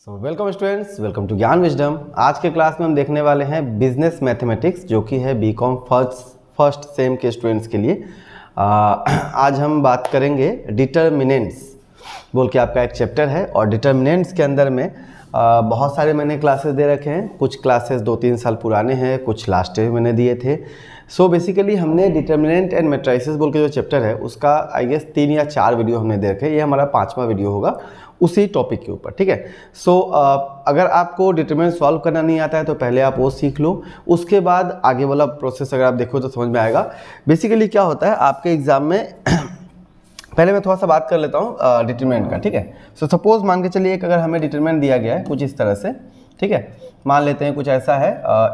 Welcome students, welcome to ज्ञान wisdom. आज के क्लास में हम देखने वाले हैं बिजनेस मैथमेटिक्स, जो कि है बीकॉम फर्स्ट सेम के स्टूडेंट्स के लिए। आज हम बात करेंगे डिटर्मिनेंट्स बोल के आपका एक चैप्टर है, और डिटर्मिनेंट्स के अंदर में बहुत सारे मैंने क्लासेस दे रखे हैं। कुछ क्लासेस 2-3 साल पुराने हैं, कुछ लास्ट ईयर मैंने दिए थे। सो बेसिकली हमने डिटर्मिनेंट एंड मैट्रिसेस बोल के जो चैप्टर है उसका आई गेस 3 या 4 वीडियो हमने दे रखे हैं। ये हमारा 5वां वीडियो होगा उसी टॉपिक के ऊपर, ठीक है। सो अगर आपको डिटरमिनेंट सॉल्व करना नहीं आता है तो पहले आप वो सीख लो, उसके बाद आगे वाला प्रोसेस अगर आप देखो तो समझ में आएगा। बेसिकली क्या होता है आपके एग्जाम में पहले मैं थोड़ा सा बात कर लेता हूँ डिटरमिनेंट का, ठीक है। सो सपोज मान के चलिए अगर हमें डिटरमिनेंट दिया गया है कुछ इस तरह से, ठीक है। मान लेते हैं कुछ ऐसा है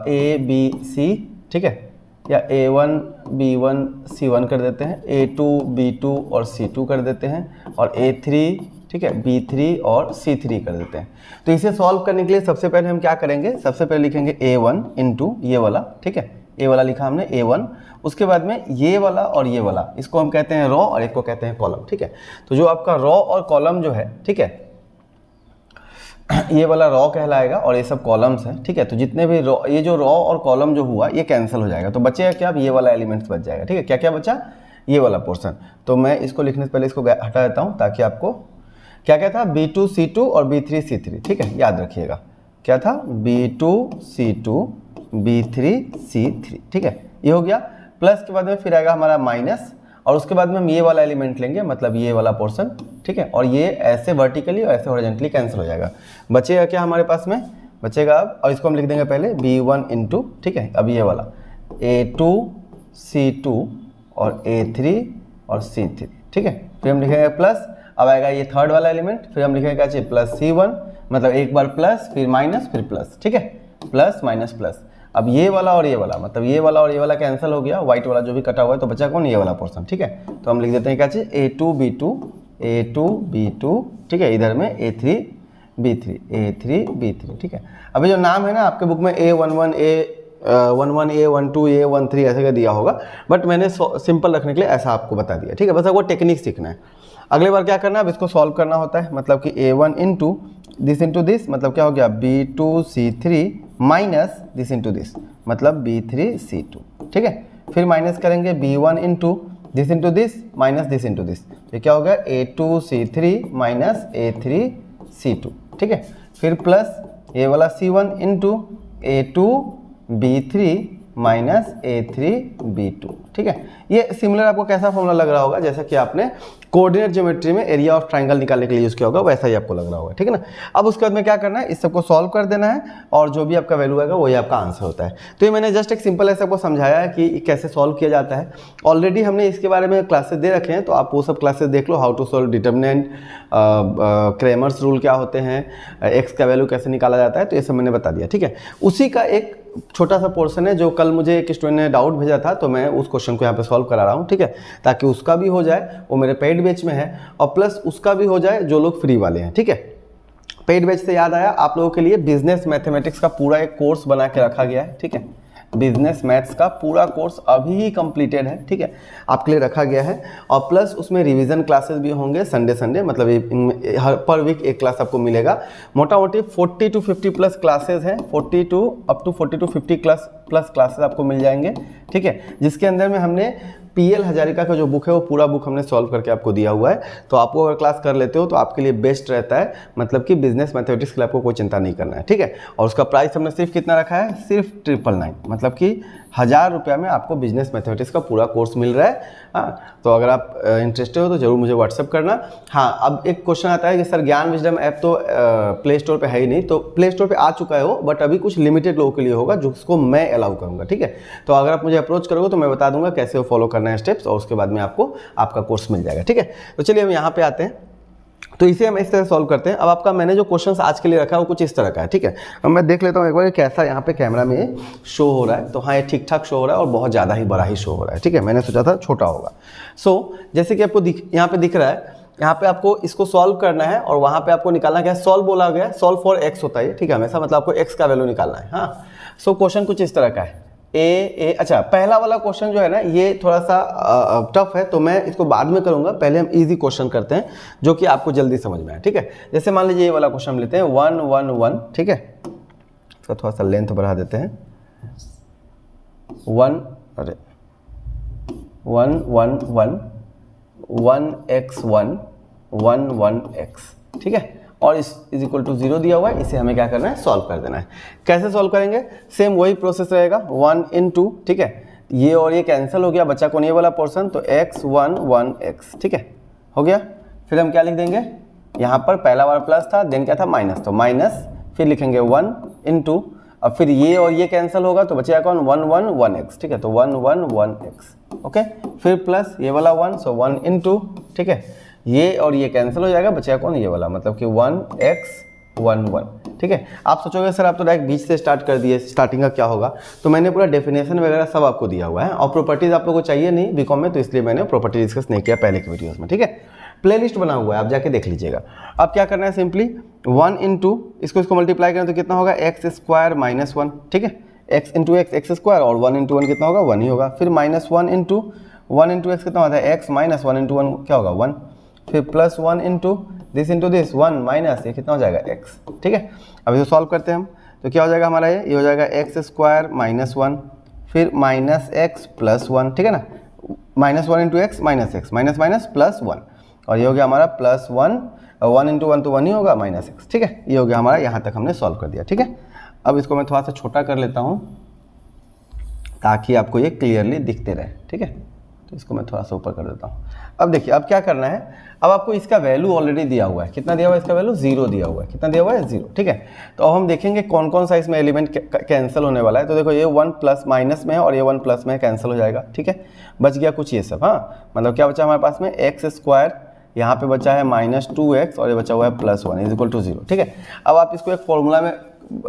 A-B-C, ठीक है, या A1 B1 C1 कर देते हैं, A2 B2 और C2 कर देते हैं, और A3, ठीक है, B3 और C3 कर देते हैं। तो इसे सॉल्व करने के लिए सबसे पहले हम क्या करेंगे, सबसे पहले लिखेंगे A1 इंटू ये वाला, ठीक है, ये वाला लिखा हमने A1। उसके बाद में ये वाला और ये वाला, इसको हम कहते हैं रो और एक को कहते हैं कॉलम, ठीक है। तो जो आपका रो और कॉलम जो है, ठीक है, ये वाला रो कहलाएगा और ये सब कॉलम्स हैं, ठीक है। तो जितने भी रो, ये जो रो और कॉलम जो हुआ ये कैंसिल हो जाएगा, तो बचेगा क्या, अब ये वाला एलिमेंट्स बच जाएगा, ठीक है। क्या क्या बचा, ये वाला पोर्शन। तो मैं इसको लिखने से पहले इसको हटा देता हूँ ताकि आपको क्या क्या था, B2 C2 और B3 C3, ठीक है, याद रखिएगा। क्या था, B2 C2 B3 C3, ठीक है, ये हो गया। प्लस के बाद में फिर आएगा हमारा माइनस, और उसके बाद में हम ये वाला एलिमेंट लेंगे, मतलब ये वाला पोर्शन, ठीक है, और ये ऐसे वर्टिकली और ऐसे हॉरिजॉन्टली कैंसिल हो जाएगा। बचेगा क्या हमारे पास में, बचेगा अब, और इसको हम लिख देंगे पहले B1 इंटू, ठीक है, अब ये वाला A2 C2 और A3 और C3, ठीक है। फिर हम लिखेंगे प्लस, अब आएगा ये थर्ड वाला एलिमेंट, फिर हम लिखेंगे क्या चाहिए, प्लस C1, मतलब एक बार प्लस फिर माइनस फिर प्लस, ठीक है, प्लस माइनस प्लस। अब ये वाला और ये वाला, मतलब ये वाला और ये वाला कैंसिल हो गया, व्हाइट वाला जो भी कटा हुआ है, तो बचा कौन, ये वाला पोर्शन, ठीक है। तो हम लिख देते हैं क्या चाहिए, A2 B2, ठीक है, इधर में A3 B3, ठीक है। अभी जो नाम है ना आपके बुक में A11 A12 A13 ऐसे का दिया होगा, बट मैंने सिंपल रखने के लिए ऐसा आपको बता दिया, ठीक है। बस आपको टेक्निक सीखना है। अगले बार क्या करना है, अब इसको सॉल्व करना होता है, मतलब कि A1 इंटू दिस, मतलब क्या हो गया, B2 C3 minus this into this, मतलब B3 C2, ठीक है। फिर माइनस करेंगे B1 into this minus this into this, तो क्या हो गया, A2 C3 minus A3 C2, ठीक है। फिर प्लस ये वाला C1 into A2 B3 minus A3 B2, ठीक है। ये सिमिलर आपको कैसा फॉर्मूला लग रहा होगा, जैसा कि आपने कोऑर्डिनेट ज्योमेट्री में एरिया ऑफ ट्राइंगल निकालने के लिए यूज़ किया होगा, वैसा ही आपको लग रहा होगा, ठीक है ना। अब उसके बाद में क्या करना है, इस सबको सॉल्व कर देना है, और जो भी आपका वैल्यू आएगा वही आपका आंसर होता है। तो ये मैंने जस्ट एक सिंपल ऐसे आपको समझाया है कि कैसे सॉल्व किया जाता है। ऑलरेडी हमने इसके बारे में क्लासेस दे रखे हैं, तो आप वो सब क्लासेस देख लो, how to solve determinant, Cramer's rule क्या होते हैं, एक्स का वैल्यू कैसे निकाला जाता है, तो ये सब मैंने बता दिया, ठीक है। उसी का एक छोटा सा पोर्शन है जो कल मुझे एक स्टूडेंट ने डाउट भेजा था, तो मैं उस क्वेश्चन को यहाँ पे सॉल्व करा रहा हूँ, ठीक है, ताकि उसका भी हो जाए, वो मेरे पेड बैच में है, और प्लस उसका भी हो जाए जो लोग फ्री वाले हैं, ठीक है। पेड बैच से याद आया, आप लोगों के लिए बिजनेस मैथमेटिक्स का पूरा एक कोर्स बना के रखा गया है, ठीक है। बिजनेस मैथ्स का पूरा कोर्स अभी ही कंप्लीटेड है, ठीक है, आपके लिए रखा गया है। और प्लस उसमें रिवीजन क्लासेस भी होंगे संडे, मतलब हर पर वीक एक क्लास आपको मिलेगा। मोटा मोटी 40 to 50 प्लस क्लासेस हैं, 40 to 50 प्लस क्लासेस आपको मिल जाएंगे, ठीक है, जिसके अंदर में हमने PL हजारिका का जो बुक है वो पूरा बुक हमने सॉल्व करके आपको दिया हुआ है। तो आपको अगर क्लास कर लेते हो तो आपके लिए बेस्ट रहता है, मतलब कि बिजनेस मैथमेटिक्स के लिए आपको कोई चिंता नहीं करना है, ठीक है। और उसका प्राइस हमने सिर्फ कितना रखा है, सिर्फ 999, मतलब कि 1000 रुपया में आपको बिजनेस मैथमेटिक्स का पूरा कोर्स मिल रहा है। हाँ, तो अगर आप इंटरेस्टेड हो तो जरूर मुझे व्हाट्सअप करना। हाँ, अब एक क्वेश्चन आता है कि सर ज्ञान विजडम ऐप तो प्ले स्टोर पे है ही नहीं, तो प्ले स्टोर पे आ चुका है वो, बट अभी कुछ लिमिटेड लोगों के लिए होगा जिसको मैं अलाउ करूँगा, ठीक है। तो अगर आप मुझे अप्रोच करोगे तो मैं बता दूंगा कैसे वो फॉलो करना है स्टेप्स, और उसके बाद में आपको आपका कोर्स मिल जाएगा, ठीक है। तो चलिए हम यहाँ पे आते हैं, तो इसे हम इस तरह सॉल्व करते हैं। अब आपका मैंने जो क्वेश्चंस आज के लिए रखा है वो कुछ इस तरह का है, ठीक है। अब मैं देख लेता हूँ एक बार कैसा यहाँ पे कैमरा में शो हो रहा है। तो हाँ, ये ठीक ठाक शो हो रहा है और बहुत ज़्यादा ही बड़ा ही शो हो रहा है, ठीक है। मैंने सोचा था छोटा होगा। सो जैसे कि आपको यहाँ पे दिख रहा है, यहाँ पे आपको इसको सॉल्व करना है, और वहाँ पे आपको निकालना क्या है, सॉल्व बोला गया है, सॉल्व फॉर एक्स होता है, ठीक है, हमेशा मतलब आपको एक्स का वैल्यू निकालना है। हाँ, सो क्वेश्चन कुछ इस तरह का है, ए अच्छा पहला वाला क्वेश्चन जो है ना ये थोड़ा सा टफ है, तो मैं इसको बाद में करूंगा, पहले हम इजी क्वेश्चन करते हैं जो कि आपको जल्दी समझ में आए, ठीक है। जैसे मान लीजिए ये वाला क्वेश्चन हम लेते हैं 1 1 1, ठीक है, इसका थोड़ा सा लेंथ बढ़ा देते हैं 1 1 1 1x1 1 1x, ठीक है, और इज इक्वल टू 0 दिया हुआ है, इसे हमें क्या करना है, सॉल्व कर देना है। कैसे सॉल्व करेंगे, सेम वही प्रोसेस रहेगा 1 इन 2, ठीक है, ये और ये कैंसिल हो गया, बच्चा कौन ये वाला पोर्शन, तो x1 1x, ठीक है, हो गया। फिर हम क्या लिख देंगे, यहाँ पर पहला वाला प्लस था, देन क्या था माइनस, तो माइनस, फिर लिखेंगे 1 इन 2, अब फिर ये और ये कैंसिल होगा तो बचेगा कौन 1 1 1x, ठीक है, तो 1 1 1x, ओके, फिर प्लस ये वाला 1, सो 1 इन 2, ठीक है, ये और ये कैंसिल हो जाएगा, बचेगा कौन ये वाला, मतलब कि 1x 1 1, ठीक है। आप सोचोगे सर आप तो डायरेक्ट बीच से स्टार्ट कर दिए, स्टार्टिंग का क्या होगा, तो मैंने पूरा डेफिनेशन वगैरह सब आपको दिया हुआ है, और प्रॉपर्टीज आप लोगों को चाहिए नहीं बीकॉम में, तो इसलिए मैंने प्रॉपर्टी डिस्कस नहीं किया पहले के वीडियोज़ में, ठीक है। प्लेलिस्ट बना हुआ है, आप जाके देख लीजिएगा। अब क्या करना है, सिंपली 1 इन 2, इसको मल्टीप्लाई करें तो कितना होगा, x स्क्वायर माइनस 1, ठीक है, x into x x square, और 1 इंटू 1 कितना होगा, 1 ही होगा, फिर माइनस 1 इंटू x कितना होता है, x माइनस 1 इंटू 1 क्या होगा 1, फिर प्लस 1 इंटू दिस 1 माइनस ये कितना हो जाएगा x, ठीक है। अब इसे सॉल्व करते हैं हम, तो क्या हो जाएगा हमारा, ये हो जाएगा x स्क्वायर माइनस 1, फिर माइनस x प्लस 1, ठीक है ना, minus 1 into x minus x, minus minus plus 1, और ये हो गया हमारा प्लस 1, 1 इंटू 1 तो 1 ही होगा, माइनस एक्स, ठीक है, ये हो गया हमारा, यहाँ तक हमने सॉल्व कर दिया, ठीक है। अब इसको मैं थोड़ा सा छोटा कर लेता हूँ ताकि आपको ये क्लियरली दिखते रहे, ठीक है, तो इसको मैं थोड़ा सा ऊपर कर देता हूँ। अब देखिए अब क्या करना है, अब आपको इसका वैल्यू ऑलरेडी दिया हुआ है, कितना दिया हुआ है, इसका वैल्यू 0 दिया हुआ है, कितना दिया हुआ है 0, ठीक है। तो अब हम देखेंगे कौन कौन सा इसमें एलिमेंट कैंसिल होने वाला है, तो देखो ये 1 प्लस माइनस में है और ये 1 प्लस में कैंसिल हो जाएगा, ठीक है, बच गया कुछ ये सब, हाँ, मतलब क्या बचा हमारे पास में एक्स स्क्वायर, यहाँ पे बचा है माइनस 2x, और ये बचा हुआ है प्लस 1 इज इक्वल टू 0, ठीक है। अब आप इसको एक फॉर्मूला में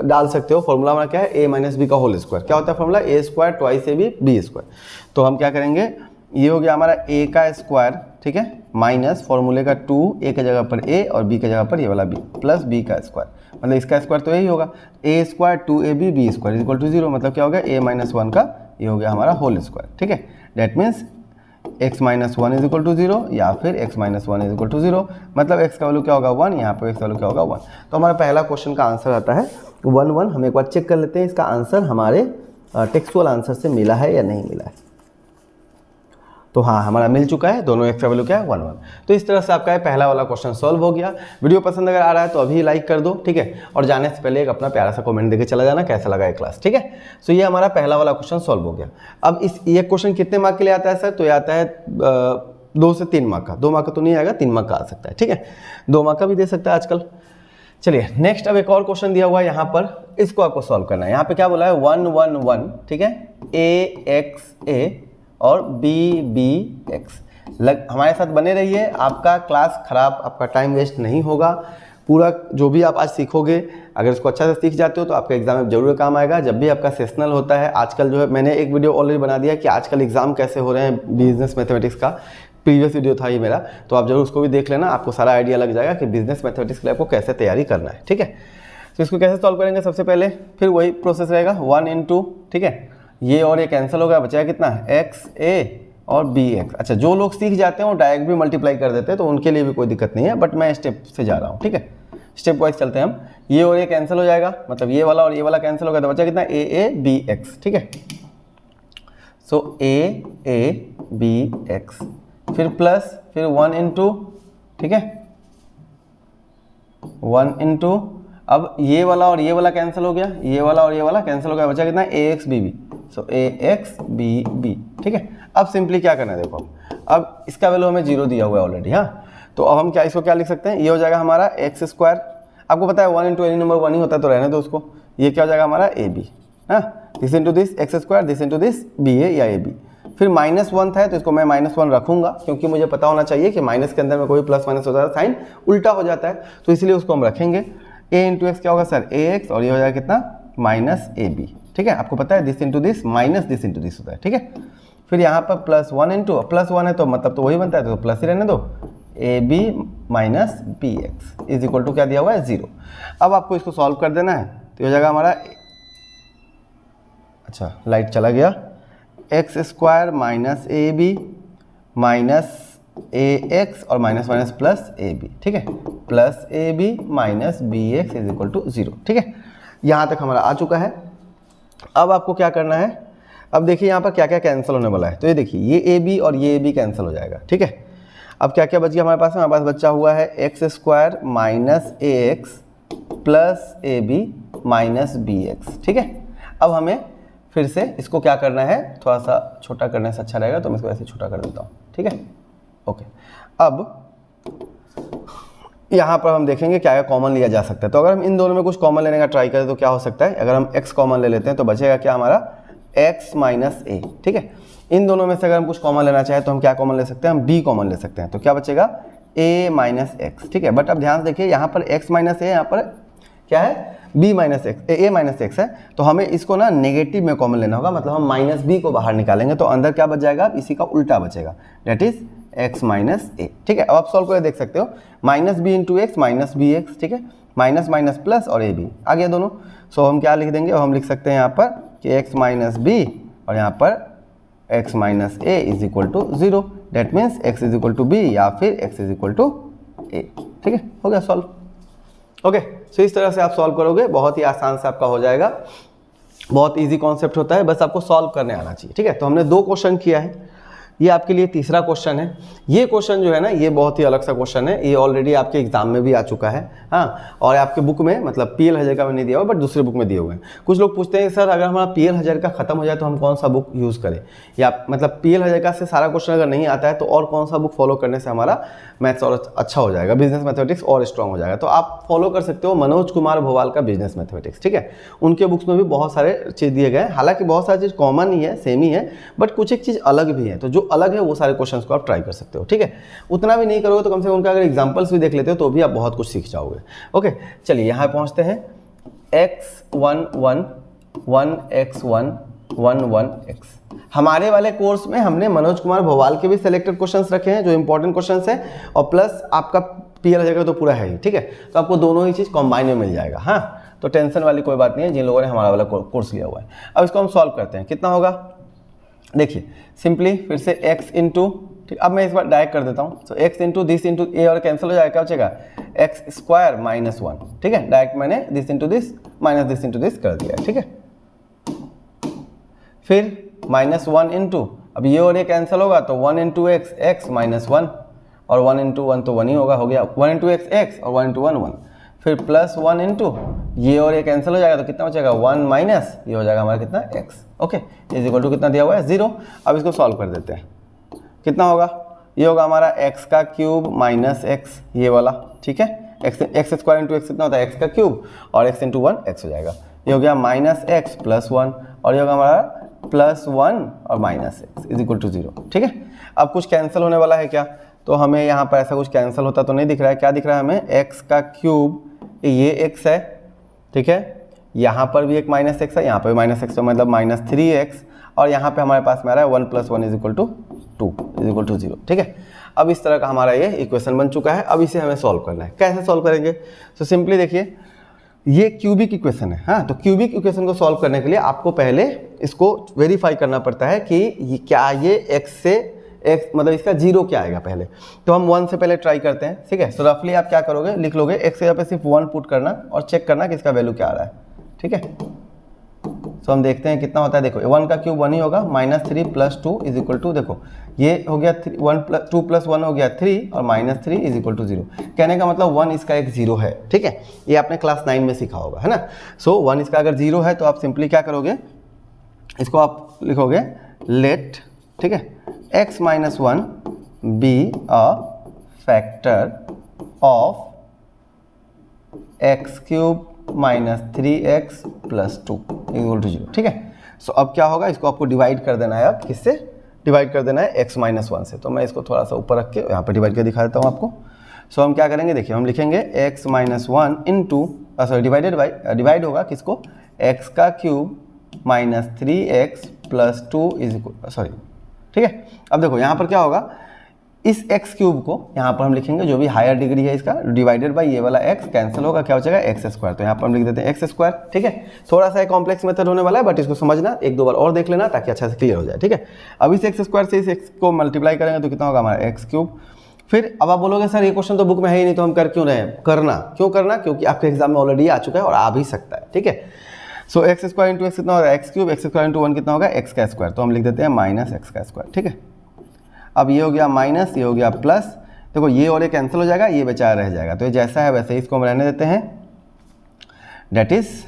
डाल सकते हो, फॉर्मूला हमारा क्या है, a माइनस बी का होल स्क्वायर, क्या होता है formula, a square twice A B B square, तो हम क्या करेंगे, ये हो गया हमारा a का स्क्वायर, ठीक है, माइनस फॉर्मूले का 2, a की जगह पर a और b की जगह पर ये वाला b, प्लस b का स्क्वायर, मतलब इसका स्क्वायर तो यही होगा, a square 2ab b square is equal to 0, मतलब क्या हो गया, a माइनस 1 का ये हो गया हमारा होल स्क्वायर, ठीक है, that means x minus 1 is equal to 0, या फिर x minus 1 is equal to 0, मतलब x का वैल्यू क्या होगा 1, यहाँ पर x का वैल्यू क्या होगा 1। तो हमारा पहला क्वेश्चन का आंसर आता है 1 1। हम एक बार चेक कर लेते हैं इसका आंसर हमारे टेक्सुअल आंसर से मिला है या नहीं मिला है, तो हाँ हमारा मिल चुका है, दोनों x का वैल्यू क्या है 1 1। तो इस तरह से आपका पहला वाला क्वेश्चन सॉल्व हो गया। वीडियो पसंद अगर आ रहा है तो अभी लाइक कर दो, ठीक है, और जाने से पहले एक अपना प्यारा सा कमेंट देके चला जाना कैसा लगा ये क्लास, ठीक है। सो ये हमारा पहला वाला क्वेश्चन सॉल्व हो गया। अब ये क्वेश्चन कितने मार्क के लिए आता है सर, तो ये आता है 2 से 3 मार्क का, 2 मार्क का तो नहीं आएगा, 3 मार्क का आ सकता है, ठीक है, 2 मार्क का भी दे सकता है आजकल। चलिए नेक्स्ट, अब एक और क्वेश्चन दिया हुआ है यहाँ पर, इसको आपको सॉल्व करना है। यहाँ पे क्या बोला है 1 1 1, ठीक है, a और b x। हमारे साथ बने रहिए, आपका क्लास खराब, आपका टाइम वेस्ट नहीं होगा। पूरा जो भी आप आज सीखोगे, अगर इसको अच्छा से सीख जाते हो तो आपका एग्जाम में जरूर काम आएगा। जब भी आपका सेशनल होता है, आजकल जो है मैंने एक वीडियो ऑलरेडी बना दिया कि आजकल एग्जाम कैसे हो रहे हैं बिजनेस मैथमेटिक्स का, प्रीवियस वीडियो था ये मेरा, तो आप जरूर उसको भी देख लेना, आपको सारा आइडिया लग जाएगा कि बिजनेस मैथमेटिक्स के लिए आपको कैसे तैयारी करना है, ठीक है। तो इसको कैसे सॉल्व करेंगे, सबसे पहले फिर वही प्रोसेस रहेगा 1 इन 2, ठीक है, ये और ये कैंसिल हो गया, बचा कितना एक्स ए और बी एक्स। अच्छा, जो लोग सीख जाते हैं वो डायरेक्ट भी मल्टीप्लाई कर देते हैं, तो उनके लिए भी कोई दिक्कत नहीं है, बट मैं स्टेप से जा रहा हूँ, ठीक है, स्टेप वाइज चलते हैं हम। ये और ये कैंसिल हो जाएगा, मतलब ये वाला और ये वाला कैंसिल हो गया, तो बचा कितना ए बी एक्स, ठीक है। सो ए बी एक्स, फिर प्लस, फिर 1 इन 2, ठीक है, 1 इन 2। अब ये वाला और ये वाला कैंसिल हो गया, ये वाला और ये वाला कैंसिल हो गया, बचा कितना ए एक्स बी बी, सो ए एक्स बी बी, ठीक है। अब सिंपली क्या करना है, देखो अब इसका वैल्यू हमें 0 दिया हुआ है ऑलरेडी, हाँ, तो अब हम इसको क्या लिख सकते हैं, ये हो जाएगा हमारा एक्स स्क्वायर। आपको पता है 1 इंटू एनी नंबर 1 ही होता है, तो रहने दो उसको। ये क्या हो जाएगा हमारा ए बी, हाँ, this into this x square, this into this B A या ए बी। फिर -1 था तो इसको मैं -1 रखूंगा, क्योंकि मुझे पता होना चाहिए कि माइनस के अंदर में कोई प्लस माइनस होता है साइन उल्टा हो जाता है, तो इसलिए उसको हम रखेंगे। ए इंटू एक्स क्या होगा सर, ए एक्स, और ये हो जाएगा कितना माइनस ए बी, ठीक है। आपको पता है this into this minus this into this होता है, ठीक है। फिर यहाँ पर +1 इंटू +1 है तो मतलब तो वही बनता है, तो प्लस ही रहने दो, A B minus B x is equal to क्या दिया हुआ है 0। अब आपको इसको सॉल्व कर देना है, तो हो जाएगा हमारा, अच्छा लाइट चला गया, x square minus A B minus A x और minus minus plus A B, ठीक है, plus A B minus B x is equal to 0, ठीक है। यहाँ तक हमारा आ चुका है। अब आपको क्या करना है, अब देखिए यहाँ पर क्या क्या कैंसिल होने वाला है। तो ये देखिए ये ए बी और ये ए बी कैंसिल हो जाएगा, ठीक है। अब क्या क्या बच गया हमारे पास में, हमारे पास बचा हुआ है x square minus A x plus A B minus B x, ठीक है। अब हमें फिर से इसको क्या करना है, थोड़ा सा छोटा करने से अच्छा रहेगा, तो मैं इसको ऐसे छोटा कर देता हूँ, ठीक है, ओके। अब यहाँ पर हम देखेंगे क्या क्या कॉमन लिया जा सकता है। तो अगर हम इन दोनों में कुछ कॉमन लेने का ट्राई करें तो क्या हो सकता है, अगर हम x कॉमन ले लेते हैं तो बचेगा क्या हमारा x माइनस ए, ठीक है। इन दोनों में से अगर हम कुछ कॉमन लेना चाहें तो हम क्या कॉमन ले सकते हैं, हम b कॉमन ले सकते हैं। तो क्या बचेगा a माइनस एक्स, ठीक है। बट अब ध्यान से देखिए यहाँ पर x माइनस ए, यहाँ पर क्या है b minus x, a minus x है, तो हमें इसको ना नेगेटिव में कॉमन लेना होगा, मतलब हम माइनस b को बाहर निकालेंगे तो अंदर क्या बच जाएगा, इसी का उल्टा बचेगा, that is x minus A, ठीक है। अब आप सॉल्व करके देख सकते हो, minus B into x minus B x, ठीक है, माइनस माइनस प्लस और ए बी आ गया दोनों। सो हम क्या लिख देंगे, हम लिख सकते हैं यहाँ पर कि x माइनस बी और यहाँ पर x minus A is equal to 0, that means x is equal to B या फिर x is equal to A, ठीक है, हो गया सॉल्व। ओके, सो इस तरह से आप सॉल्व करोगे, बहुत ही आसान से आपका हो जाएगा, बहुत इजी कॉन्सेप्ट होता है, बस आपको सॉल्व करने आना चाहिए, ठीक है। तो हमने 2 क्वेश्चन किया है, ये आपके लिए तीसरा क्वेश्चन है। ये क्वेश्चन जो है ना, ये बहुत ही अलग सा क्वेश्चन है, ये ऑलरेडी आपके एग्जाम में भी आ चुका है, हाँ, और आपके बुक में, मतलब PL हज़ारिका में नहीं दिया हुआ, बट दूसरे बुक में दिए हुए हैं। कुछ लोग पूछते हैं सर अगर हमारा PL हज़ारिका खत्म हो जाए तो हम कौन सा बुक यूज़ करें, या मतलब PL हज़ारिका से सारा क्वेश्चन अगर नहीं आता है तो और कौन सा बुक फॉलो करने से हमारा मैथ्स और अच्छा हो जाएगा, बिजनेस मैथमेटिक्स और स्ट्रॉन्ग हो जाएगा। तो आप फॉलो कर सकते हो मनोज कुमार भोवाल का बिजनेस मैथमेटिक्स, ठीक है। उनके बुक्स में भी बहुत सारे चीज़ दिए गए हैं, हालांकि बहुत सारी चीज़ कॉमन ही है, सेम ही है, बट कुछ एक चीज़ अलग भी है, तो जो अलग है वो सारे क्वेश्चंस को आप ट्राई कर सकते हो, ठीक है। उतना भी नहीं करोगे तो कम से कम उनका अगर एग्जांपल्स भी देख लेते हो तो भी आप बहुत कुछ सीख जाओगे। ओके, चलिए यहाँ पहुँचते हैं, x1 1 1x1 1 1x। हमारे वाले कोर्स में हमने मनोज कुमार भोवाल के भी सिलेक्टेड क्वेश्चंस रखे हैं जो इंपॉर्टेंट क्वेश्चंस हैं, और प्लस आपका PL हज़ारिका तो पूरा है ही, ठीक है। तो आपको दोनों ही चीज़ कॉम्बाइन में मिल जाएगा, हाँ, तो टेंशन वाली कोई बात नहीं है जिन लोगों ने हमारा वाला कोर्स लिया हुआ है। अब इसको हम सॉल्व करते हैं, कितना होगा, देखिए सिंपली फिर से x इंटू, ठीक, अब मैं इस बार डायरेक्ट कर देता हूँ, तो x इंटू दिस इंटू ए और कैंसिल हो जाएगा, क्या बचेगा x स्क्वायर माइनस 1, ठीक है। डायरेक्ट मैंने this into this minus this into this कर दिया, ठीक है। फिर माइनस 1 इंटू, अब ये और ये कैंसिल होगा तो 1 इंटू एक्स, एक्स माइनस 1, और 1 इंटू 1 तो 1 ही होगा, हो गया 1 इंटू एक्स एक्स और 1 इंटू 1 1। फिर प्लस 1 इंटू ये और ये कैंसिल हो जाएगा तो कितना बचेगा 1 माइनस ये हो जाएगा हमारा कितना x, okay, is equal to कितना दिया हुआ है 0। अब इसको सॉल्व कर देते हैं, कितना होगा, ये होगा हमारा x का क्यूब माइनस x, ये वाला, ठीक है, एक्स स्क्वायर इंटू एक्स कितना होता है x का क्यूब, और x इंटू 1 x हो जाएगा, ये हो गया माइनस x प्लस 1, और ये होगा हमारा प्लस 1 और minus x is equal to 0, ठीक है। अब कुछ कैंसिल होने वाला है क्या, तो हमें यहाँ पर ऐसा कुछ कैंसिल होता तो नहीं दिख रहा है, क्या दिख रहा है हमें, x का क्यूब, ये x है, ठीक है, यहाँ पर भी एक माइनस x है, यहाँ पर भी माइनस x, तो मतलब माइनस 3x, और यहाँ पे हमारे पास में आ रहा है 1 plus 1 is equal to 2 is equal to 0, ठीक है। अब इस तरह का हमारा ये इक्वेशन बन चुका है। अब इसे हमें सॉल्व करना है, कैसे सॉल्व करेंगे, तो सिंपली देखिए ये क्यूबिक इक्वेशन है, हाँ, तो क्यूबिक इक्वेशन को सॉल्व करने के लिए आपको पहले इसको वेरीफाई करना पड़ता है कि क्या ये x से x मतलब इसका 0 क्या आएगा पहले, तो हम 1 से पहले ट्राई करते हैं, ठीक है। सो रफली आप क्या करोगे, लिख लोगे x के यहाँ पे सिर्फ 1 पुट करना और चेक करना कि इसका वैल्यू क्या आ रहा है, ठीक है। सो हम देखते हैं कितना होता है, देखो 1 का क्यूब 1 ही होगा, minus 3 plus 2 is equal to, देखो ये हो गया 2 प्लस 1 हो गया 3 और माइनस 3 इज इक्वल टू 0, कहने का मतलब 1 इसका एक 0 है, ठीक है, ये आपने क्लास 9 में सीखा होगा, है ना। सो 1 इसका अगर 0 है तो आप सिंपली क्या करोगे, इसको आप लिखोगे लेट, ठीक है, x minus 1 be a factor of x cube minus 3x plus 2 equal to 0, ठीक है। सो अब क्या होगा, इसको आपको डिवाइड कर देना है, अब किससे डिवाइड कर देना है, x माइनस 1 से, तो मैं इसको थोड़ा सा ऊपर रख के यहाँ पर डिवाइड कर दिखा देता हूँ आपको। सो हम क्या करेंगे, देखिए हम लिखेंगे x minus 1 into, sorry divide होगा किसको, x का cube minus 3x plus 2 is equal, sorry, ठीक है। अब देखो यहाँ पर क्या होगा, इस x क्यूब को यहाँ पर हम लिखेंगे, जो भी हायर डिग्री है इसका, डिवाइडेड बाय ये वाला x, कैंसिल होगा, क्या हो जाएगा एक्स स्क्वायर। तो यहाँ पर हम लिख देते हैं एक्स स्क्वायर। ठीक है, थोड़ा सा कॉम्प्लेक्स मेथड होने वाला है, बट इसको समझना, एक दो बार और देख लेना ताकि अच्छा से क्लियर हो जाए। ठीक है, अब इस एक्स स्क्वायर से इस x को मल्टीप्लाई करेंगे तो कितना होगा हमारा एक्स क्यूब। फिर अब आप बोलोगे सर ये क्वेश्चन तो बुक में है ही नहीं, तो हम कर क्यों रहे हैं? क्यों करना? क्योंकि आपके एग्जाम में ऑलरेडी आ चुका है और आ भी सकता है। ठीक है, सो एक्स स्क्वायर इंटू एक्स कितना होगा x cube, x square into 1 कितना होगा एक्स का स्क्वायर। तो हम लिख देते हैं माइनस एक्स का स्क्वायर। ठीक है, अब ये हो गया माइनस, ये हो गया प्लस। देखो ये और ये कैंसिल हो जाएगा, ये बेचारा रह जाएगा, तो ये जैसा है वैसे ही इसको हम रहने देते हैं। डेट इज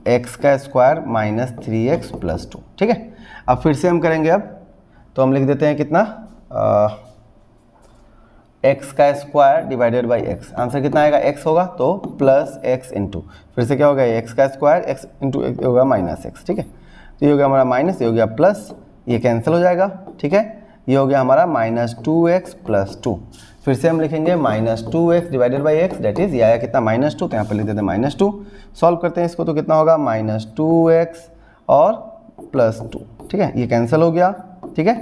एक्स का स्क्वायर माइनस 3x प्लस 2। ठीक है, अब फिर से हम करेंगे, अब तो हम लिख देते हैं कितना, एक्स का square divided by x. Answer कितना आएगा? एक्स होगा तो प्लस एक्स इंटू, फिर से क्या होगा, एक्स का स्क्वायर एक्स इंटू होगा माइनस एक्स। ठीक है, तो ये हो गया हमारा माइनस, ये हो गया प्लस, ये कैंसिल हो जाएगा। ठीक है, ये हो गया हमारा माइनस 2x प्लस 2। फिर से हम लिखेंगे minus 2x divided by x, that is ये आया कितना माइनस 2, तो यहाँ पर लिख देते हैं माइनस 2। सॉल्व करते हैं इसको तो कितना होगा माइनस 2x और प्लस 2। ठीक है, ये कैंसिल हो गया। ठीक है,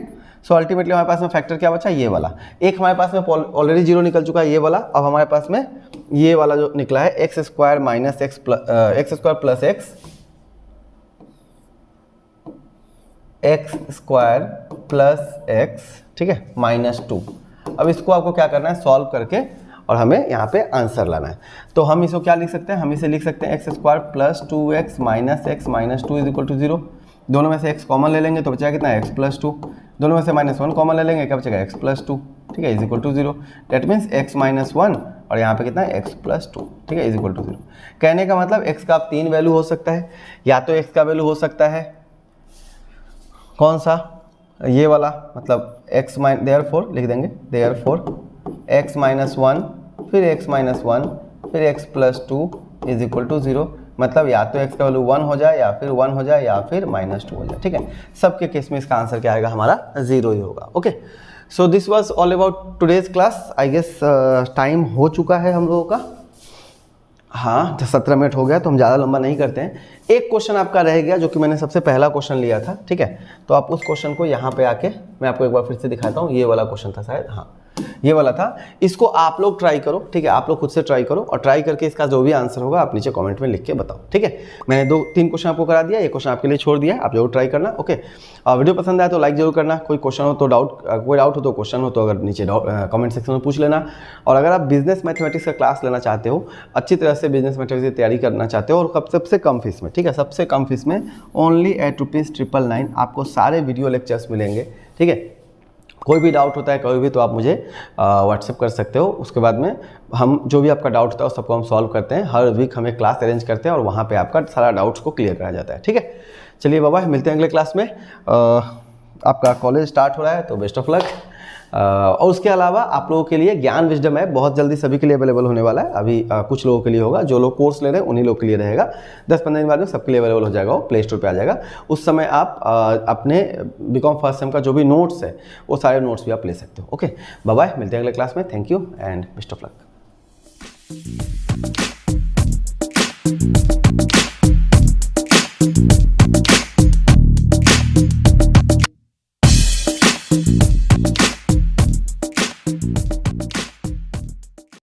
सो अल्टीमेटली हमारे पास में फैक्टर क्या बचा, ये वाला। एक हमारे पास में ऑलरेडी जीरो निकल चुका है, ये वाला। अब हमारे पास में ये वाला जो निकला है x square minus x square plus x square plus x, ठीक है, माइनस 2। अब इसको आपको क्या करना है, सॉल्व करके और हमें यहाँ पे आंसर लाना है। तो हम इसको क्या लिख सकते हैं, हम इसे लिख सकते हैं x square plus 2x minus 2 is equal to 0। दोनों में से x कॉमन ले लेंगे तो बचेगा कितना, x प्लस 2। दोनों में से -1 कॉमन ले लेंगे, क्या बचेगा, x प्लस 2। ठीक है, is equal to 0। That means x minus 1 और यहाँ पे कितना है, x प्लस 2। ठीक है, इज इक्वल टू 0। कहने का मतलब x का अब 3 वैल्यू हो सकता है, या तो x का वैल्यू हो सकता है कौन सा, ये वाला, मतलब x माइन, देयरफॉर लिख देंगे, देयरफॉर x माइनस 1 फिर x माइनस 1 फिर x plus 2 is equal to 0। मतलब या तो x का वैल्यू 1 हो जाए, या फिर 1 हो जाए, या फिर -2 हो जाए। ठीक है, सबके केस में इसका आंसर क्या आएगा, हमारा 0 ही होगा। Okay, so this was all about today's class. I guess time हो चुका है हम लोगों का, हाँ 17 मिनट हो गया, तो हम ज़्यादा लंबा नहीं करते हैं। एक क्वेश्चन आपका रह गया जो कि मैंने सबसे पहला क्वेश्चन लिया था। ठीक है, तो आप उस क्वेश्चन को यहाँ पे आके मैं आपको एक बार फिर से दिखाता हूँ। ये वाला क्वेश्चन था शायद, हाँ ये वाला था। इसको आप लोग ट्राई करो। ठीक है, आप लोग खुद से ट्राई करो और ट्राई करके इसका जो भी आंसर होगा आप नीचे कमेंट में लिख के बताओ। ठीक है, मैंने 2-3 क्वेश्चन आपको करा दिया, ये क्वेश्चन आपके लिए छोड़ दिया, आप जरूर ट्राई करना। ओके, वीडियो पसंद आए तो लाइक जरूर करना। कोई क्वेश्चन हो तो कोई डाउट हो तो क्वेश्चन हो तो अगर नीचे कमेंट सेक्शन में पूछ लेना। और अगर आप बिजनेस मैथमेटिक्स का क्लास लेना चाहते हो, अच्छी तरह से बिजनेस मैथमेटिक्स की तैयारी करना चाहते हो और सबसे कम फीस में, ठीक है, सबसे कम फीस में ओनली ₹8,999 आपको सारे वीडियो लेक्चर्स मिलेंगे। ठीक है, कोई भी डाउट होता है कोई भी, तो आप मुझे व्हाट्सएप कर सकते हो। उसके बाद में हम जो भी आपका डाउट होता है उस सबको हम सॉल्व करते हैं। हर वीक हमें क्लास अरेंज करते हैं और वहाँ पे आपका सारा डाउट्स को क्लियर कराया जाता है। ठीक है, चलिए बाबा, मिलते हैं अगले क्लास में। आपका कॉलेज स्टार्ट हो रहा है तो बेस्ट ऑफ लक। और उसके अलावा आप लोगों के लिए ज्ञान विजडम ऐप बहुत जल्दी सभी के लिए अवेलेबल होने वाला है। अभी कुछ लोगों के लिए होगा, जो लोग कोर्स ले रहे हैं उन्हीं लोगों के लिए रहेगा। 10-15 दिन बाद में सबके लिए अवेलेबल हो जाएगा, वो प्ले स्टोर पे आ जाएगा। उस समय आप अपने बीकॉम फर्स्ट सेम का जो भी नोट्स है वो सारे नोट्स भी आप ले सकते हो। ओके, बाय बाय, मिलते हैं अगले क्लास में। Thank you and best of luck.